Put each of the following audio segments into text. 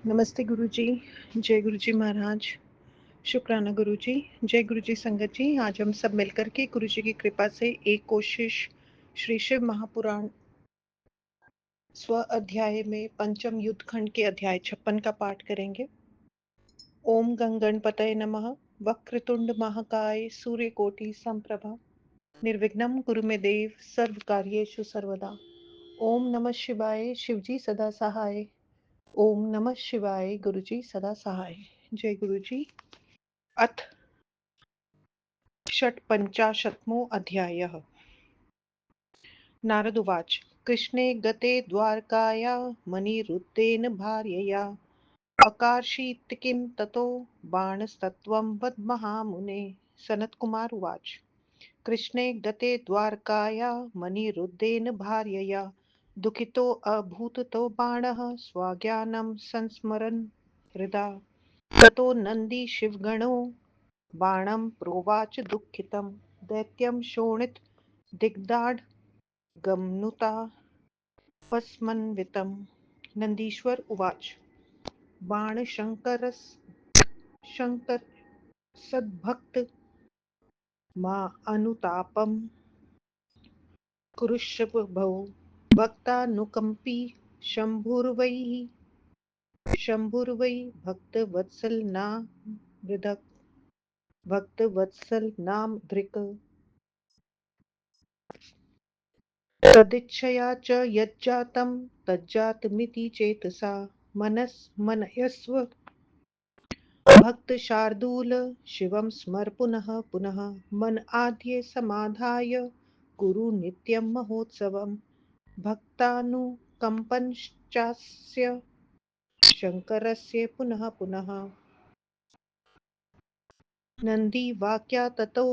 नमस्ते गुरु जी। जय गुरु जी महाराज। शुक्राना गुरु जी। जय गुरु जी संगत जी। आज हम सब मिलकर के गुरु जी की कृपा से एक कोशिश श्री शिव महापुराण स्व अध्याय में पंचम युद्ध खंड के अध्याय 56 का पाठ करेंगे। ओम गंगणपतये नमः। वक्रतुंड महाकाय सूर्यकोटि समप्रभा निर्विघ्नं कुरु मे देव सर्व कार्येषु सर्वदा। ओम नमः शिवाय शिवजी सदा सहाय। ओम नमः शिवाय गुरुजी सदा सहाय। जय गुरुजी। अथ षट्पञ्चाशत्मो अध्यायः। नारद उवाच। कृष्णे गते द्वारकाया मनिरुद्धेन भार्यया अकार्षीत् किं ततो बाणस्तत्त्वं वद महामुने। सनत्कुमार उवाच। कृष्णे गते द्वारकाया मनिरुद्धेन भार्यया दुःखितो अभूत् तो बाणः स्वाज्ञानं संस्मरन् हृदा। ततो नन्दी शिवगणो बाणं प्रोवाच दुःखितं दैत्यं शोणितदिग्धाढ्यगमनुतापस्मन्वितं। नन्दीश्वर उवाच। बाणशङ्करसद्भक्त मा अनुतापं कुरुष्व भक्तानुकम्पी शम्भुर्वै भक्तवत्सलनामधृक् तदिच्छया च यज्जातं तज्जातमिति चेतसा मनस्मनयस्व भक्तशार्दूल शिवं स्मर पुनः पुनः मन आद्ये समाधाय कुरु नित्यं महोत्सवम् भक्तानुकम्पश्चास्य शङ्करस्य पुनः पुनः। नन्दी वाक्या ततो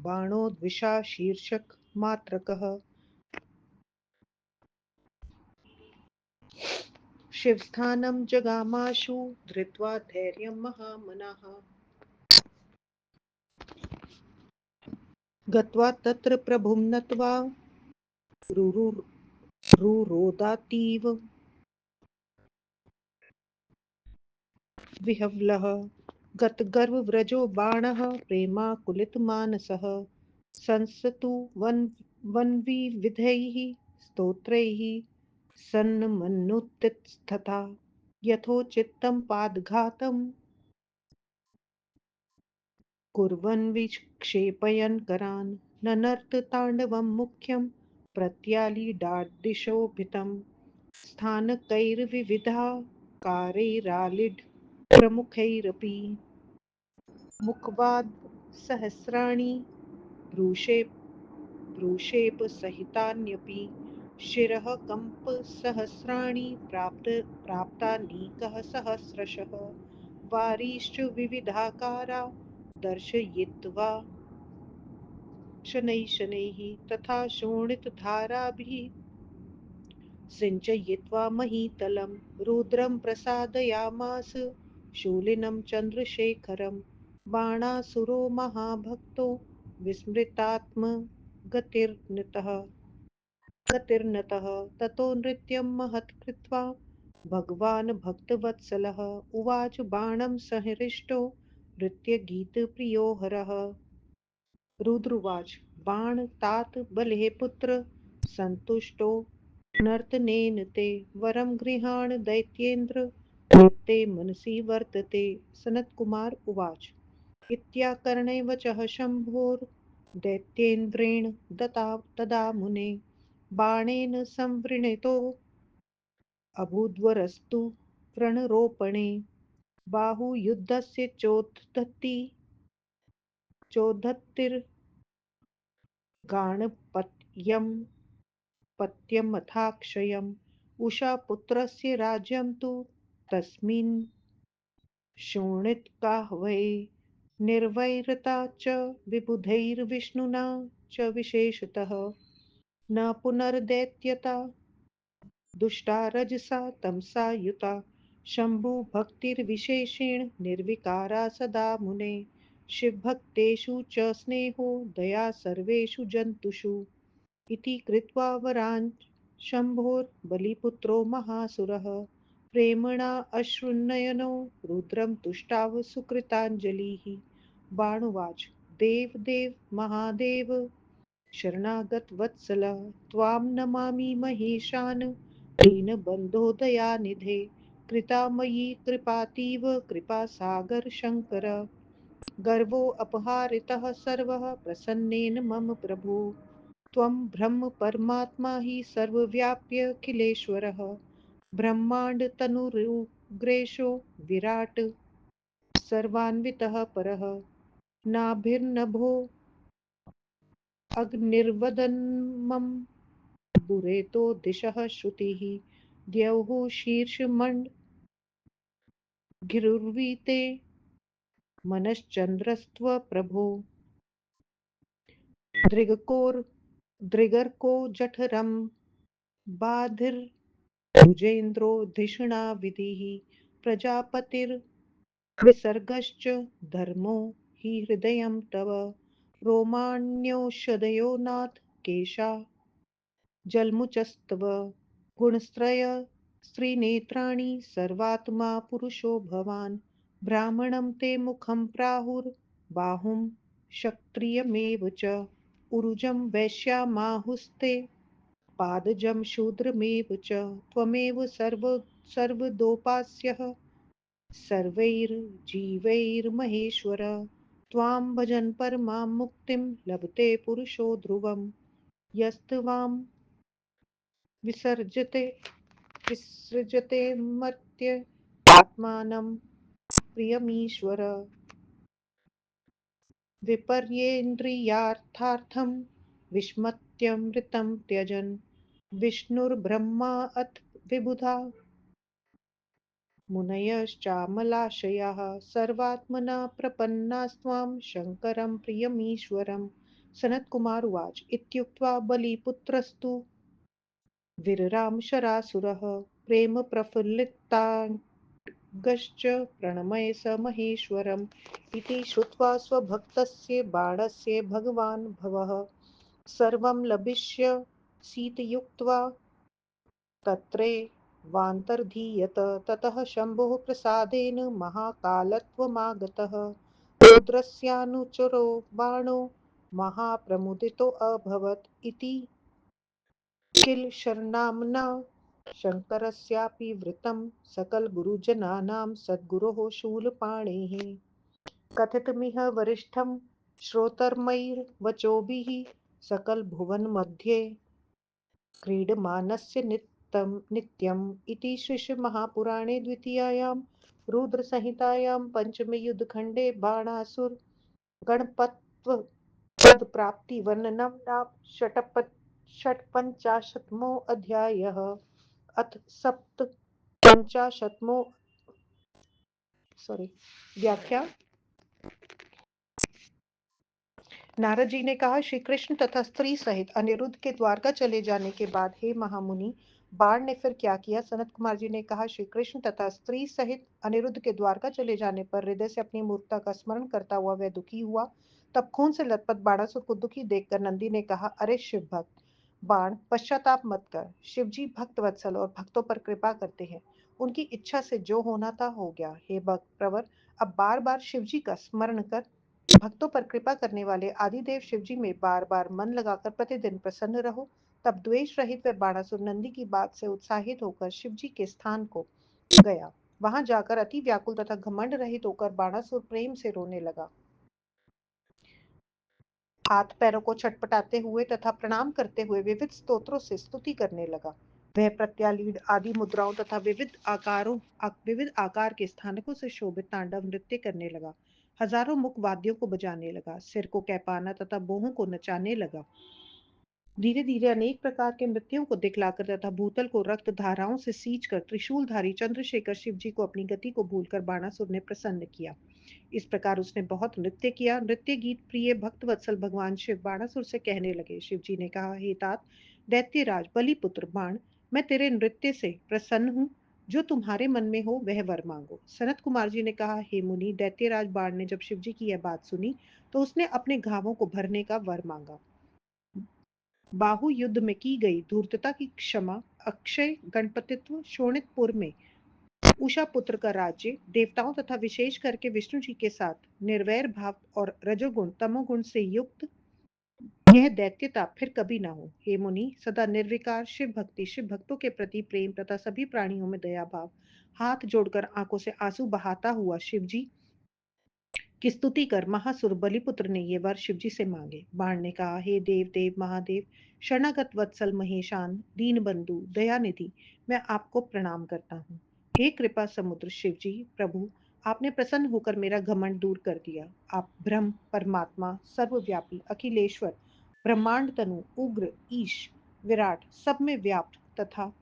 बाणो द्विषा शीर्षक मात्रकः शिवस्थानं जगामाशु धृत्वा धैर्यं महामनाः। गत्वा तत्र प्रभुं नत्वा रुरोदातीव विह्वलः। गतगर्वव्रजो बाणः प्रेमाकुलितमानसः संसतु वनविविधैः स्तोत्रैः सन्नमन्नुतिस्तथा यथोचितं पादघातं कुर्वन् विक्षेपयन् करान् ननर्तताण्डवं मुख्यं प्रत्यालीडादिशोभितं स्थानकैर्विविधाकारैरालीढ प्रमुखैरपि मुखवादसहस्राणि भ्रूक्षेपसहितान्यपि शिरः कम्पसहस्राणि प्राप्तानीकः सहस्रशः वारीश्च विविधाकारा दर्शयित्वा शनैः शनैः तथा शोणितधाराभिः सिञ्चयित्वा महीतलं रुद्रं प्रसादयामास शूलिनं चन्द्रशेखरं बाणासुरो महाभक्तो गतिर्नतः ततो नृत्यं महत् कृत्वा भगवान् भक्तवत्सलः उवाच बाणं सहृष्टो नृत्यगीतप्रियो हरः। रुद्रवाच। बाणतात बले पुत्र सन्तुष्टो नर्तनेन ते वरं गृहाण दैत्येन्द्र ते मनसि वर्तते। सनत्कुमार उवाच। इत्याकर्णे वचः शम्भोर्दैत्येन्द्रेण दत्ता तदा मुने बाणेन संवृणीतो अभूद्वरस्तु व्रणरोपणे बाहुयुद्धस्य चोद्धतिर्गाणपत्यं पत्यमथाक्षयम् उषापुत्रस्य राज्यं तु तस्मिन् शोणितकाह्वये निर्वैरता च विबुधैर्विष्णुना च विशेषतः न पुनर्दैत्यता दुष्टा रजसा तमसा युता शम्भुभक्तिर्विशेषेण निर्विकारा सदा मुने शिवभक्तेषु च स्नेहो दया सर्वेषु जन्तुषु इति कृत्वा वरान् शम्भोर्बलिपुत्रो महासुरः प्रेमणा अश्रुनयनो रुद्रं तुष्टाव सुकृताञ्जलिः। बाणुवाच देव देव महादेव शरणागत वत्सल त्वां नमामि महेशान दीनबन्धो दयानिधे कृतामयि कृपातीव कृपासागर शङ्कर गर्वो अपहारितः सर्वः प्रसन्नेन मम प्रभो त्वं ब्रह्म परमात्मा हि सर्वव्याप्यखिलेश्वरः ब्रह्माण्डतनुरुग्रेशो विराट् सर्वान्वितः परः नाभिर्नभो अग्निर्वदन्मम बुरेतो दिशः श्रुतिः द्यौः शीर्षमण्डगिरुर्वीते मनश्चन्द्रस्त्वप्रभो दृगकोर दृगर्को जठरं बाधिर्भुजेन्द्रो धिषणा विधिः प्रजापतिर्विसर्गश्च धर्मो हि हृदयं तव रोमाण्योषधयो नाथ केशा जलमुचस्तव गुणस्त्रय स्त्रीनेत्राणि सर्वात्मा पुरुषो भवान् ब्राह्मणं ते मुखं प्राहुर्बाहुं क्षत्रियमेव च उरुजं वैश्यामाहुस्ते पादजं शूद्रमेव च त्वमेव सर्वदोपास्यः सर्वैर्जीवैर्महेश्वर त्वां भजन् परमां मुक्तिं लभते पुरुषो ध्रुवम् यस्त्वां विसर्जते विसृजते मर्त्य आत्मानं प्रियमीश्वर विपर्येन्द्रियार्थार्थं विस्मृत्यमृतं त्यजन् विष्णुर्ब्रह्मा अथ विबुधा मुनयश्चामलाशयाः सर्वात्मना प्रपन्नास्त्वां शङ्करं प्रियमीश्वरम् सनत्कुमार उवाच इत्युक्त्वा बलिपुत्रस्तु विरराम शरासुरः प्रेम प्रफुल्लिताङ्गश्च प्रणमय स महेश्वरम् इति श्रुत्वा स्वभक्तस्य बाणस्य भगवान् भवः सर्वं लभिष्यसीत्युक्त्वा तत्रैवान्तर्धीयत ततः शम्भोः प्रसादेन महाकालत्वमागतः रुद्रस्यानुचरो बाणो महाप्रमुदितोऽभवत् इति किल शरनाम्ना शङ्करस्यापि वृत्तं सकलगुरुजनानां सद्गुरोः शूलपाणेः कथितमिह वरिष्ठं श्रोतर्मैर्वचोभिः सकलभुवनमध्ये क्रीडमानस्य नित्यम् इति श्रीमहापुराणे द्वितीयायां रुद्रसंहितायां पञ्चमे युद्धखण्डे बाणासुर गणपत्वत्पदप्राप्तिवर्णनं नाम षट्पञ्चाशत्तमोऽध्यायः अथ सप्तपञ्चाशत्तमो व्याख्या नारद जी ने कहा श्री कृष्ण तथा स्त्री सहित अनिरुद्ध के द्वारका चले जाने के बाद हे महामुनि बाण ने फिर क्या किया। सनत कुमार जी ने कहा श्री कृष्ण तथा स्त्री सहित अनिरुद्ध के द्वारका चले जाने पर हृदय से अपनी मूर्खता का स्मरण करता हुआ वह दुखी हुआ। तब खून से लथपथ बाणासुर को दुखी देखकर नंदी ने कहा अरे शिव भक्त बाण पश्चाताप मत कर। शिवजी भक्त वत्सल और भक्तों पर कृपा करते हैं। उनकी इच्छा से जो होना था हो गया। हे भक्त प्रवर अब बार बार शिवजी का स्मरण कर। भक्तों पर कृपा करने वाले आदिदेव शिवजी में बार बार मन लगाकर प्रतिदिन प्रसन्न रहो। तब द्वेष रहित व बाणासुर नंदी की बात से उत्साहित होकर शिवजी के स्थान को गया। वहां जाकर अति व्याकुल तथा घमंड रहित होकर बाणासुर प्रेम से रोने लगा। हाथ पैरों को छटपटाते हुए तथा प्रणाम करते हुए विविध स्तोत्रों से स्तुति करने लगा। वह प्रत्यालीन आदि मुद्राओं तथा विविध आकार के स्थानकों से शोभित तांडव नृत्य करने लगा। हजारों मुख वाद्यों को बजाने लगा। सिर को कैपाना तथा बोहों को नचाने लगा। धीरे धीरे अनेक प्रकार के नृत्यों को दिखलाकर तथा भूतल को रक्त धाराओं से सींचकर त्रिशूलधारी चंद्रशेखर शिवजी को अपनी गति को भूलकर बाणासुर ने प्रसन्न किया। इस प्रकार उसने बहुत नृत्य किया। नृत्य गीत प्रिय भक्त वत्सल भगवान शिव बाणासुर से कहने लगे। शिवजी ने कहा हे तात दैत्यराज बलिपुत्र बाण मैं तेरे नृत्य से प्रसन्न हूँ। जो तुम्हारे मन में हो वह वर मांगो। सनत कुमार जी ने कहा हे मुनि दैत्यराज बाण ने जब शिवजी की यह बात सुनी तो उसने अपने घावों को भरने का वर मांगा। बाहु युद्ध में की गई धूर्तता की क्षमा अक्षय गणपतित्व शोणितपुर में उषा पुत्र का राज्य देवताओं तथा विशेष करके विष्णु जी के साथ निर्वैर भाव और रजोगुण तमोगुण से युक्त यह दैत्यता फिर कभी ना हो। हे मुनि, सदा निर्विकार शिव भक्ति, शिव भक्तों के प्रति प्रेम तथा सभी प्राणियों में दया भाव, हाथ जोड़कर आंखों से आंसू बहाता हुआ शिव जी की स्तुति कर महासुर बलिपुत्र ने ये वर शिव जी से मांगे। बाण ने कहा, हे देव देव महादेव, शरणागत वत्सल महेशान, दीन बंधु दयानिधि, मैं आपको प्रणाम करता हूँ। हे कृपा समुद्र शिव जी प्रभु, आपने प्रसन्न होकर मेरा घमंड दूर कर दिया। आप ब्रह्म, परमात्मा, सर्वव्यापी, अखिलेश्वर, ब्रह्मांड तनु, उग्र, ईश, विराट, सब में व्याप्त तथा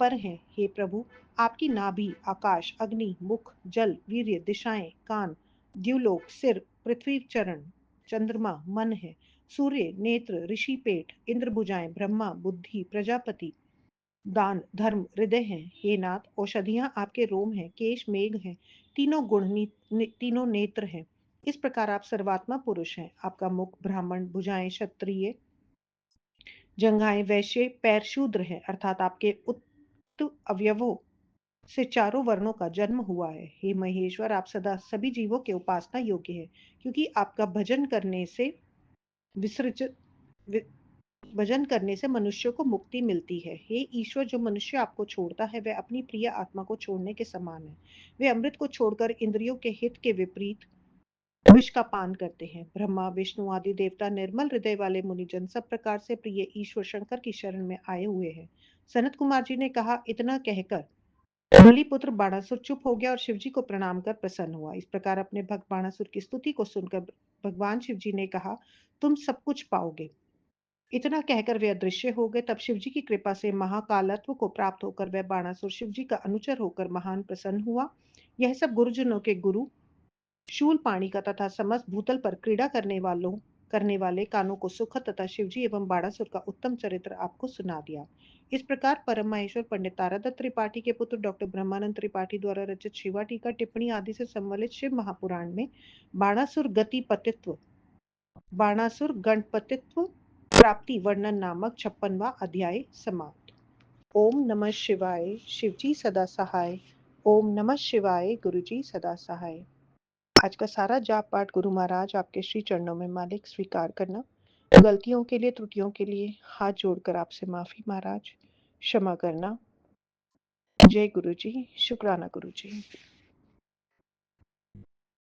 पर हैं। हे प्रभु, आपकी नाभि आकाश, अग्नि, मुख, जल, वीर्य, दिशाएं, कान, द्युलोक, सिर, पृथ्वी, चरण, चंद्रमा, मन है। सूर्य, नेत्र, ऋषि पेट, इंद्र भुजाएं, ब्रह्मा, बुद्धि, प्रजापति, दान, धर्म, हृदय हैं। हे नाथ, औषधियां आपके रोम हैं, केश मेघ हैं, तीनों गुण तीनों नेत्र हैं। इस प्रकार आप सर्वात्मा पुरुष हैं। आपका मुख ब्राह्मण, भुजाएं क्षत्रिय, जंघाएं वैश्य, पैर शूद्र हैं, अर्थात आपके अवयवों से चारों वर्णों का जन्म हुआ है। हे महेश्वर, आप सदा सभी जीवों के उपासना योग्य है, क्योंकि आपका भजन करने से विसर्ज वि- भजन करने से मनुष्य को मुक्ति मिलती है। हे ईश्वर, जो मनुष्य आपको छोड़ता है वह अपनी प्रिय आत्मा को छोड़ने के समान है। वे अमृत को छोड़कर इंद्रियों के हित के विपरीत विष का पान करते हैं। ब्रह्मा विष्णु आदि देवता निर्मल हृदय वाले मुनिजन सब प्रकार से प्रिय ईश्वर शंकर की शरण में आए हुए हैं। सनत कुमार जी ने कहा, इतना कहकर बलिपुत्र बाणासुर चुप हो गया और शिवजी को प्रणाम कर प्रसन्न हुआ। इस प्रकार अपने भक्त बाणासुर की स्तुति को सुनकर भगवान शिवजी ने कहा, तुम सब कुछ पाओगे। इतना कहकर वे अदृश्य हो गए। तब शिवजी की कृपा से महाकालत्व को प्राप्त होकर वह बाणासुर शिवजी का अनुचर होकर महान प्रसन्न हुआ। यह सब गुरुजनों के गुरु शूल पाणी का तथा समस्त भूतल पर क्रीड़ा करने वाले कानों को सुखद तथा शिवजी एवं बाणासुर का उत्तम चरित्र आपको सुना दिया। इस प्रकार परम महेश्वर पंडित तारादत्त त्रिपाठी के पुत्र डॉक्टर ब्रह्मानंद त्रिपाठी द्वारा रचित शिवा टीका टिप्पणी आदि से सम्मिलित शिव महापुराण में बाणासुर गतिपतित्व बाणासुर गणपतित्व प्राप्ति वर्णन नामक 56वां अध्याय समाप्त। ओम नमः शिवाय। शिवजी सदा सहाय। ओम नमः शिवाय। गुरुजी सदा सहाय। आज का सारा जाप पाठ गुरु महाराज आपके श्री चरणों में मालिक स्वीकार करना। गलतियों के लिए, त्रुटियों के लिए हाथ जोड़कर आपसे माफी महाराज, क्षमा करना। जय गुरु जी। शुक्राना गुरु जी।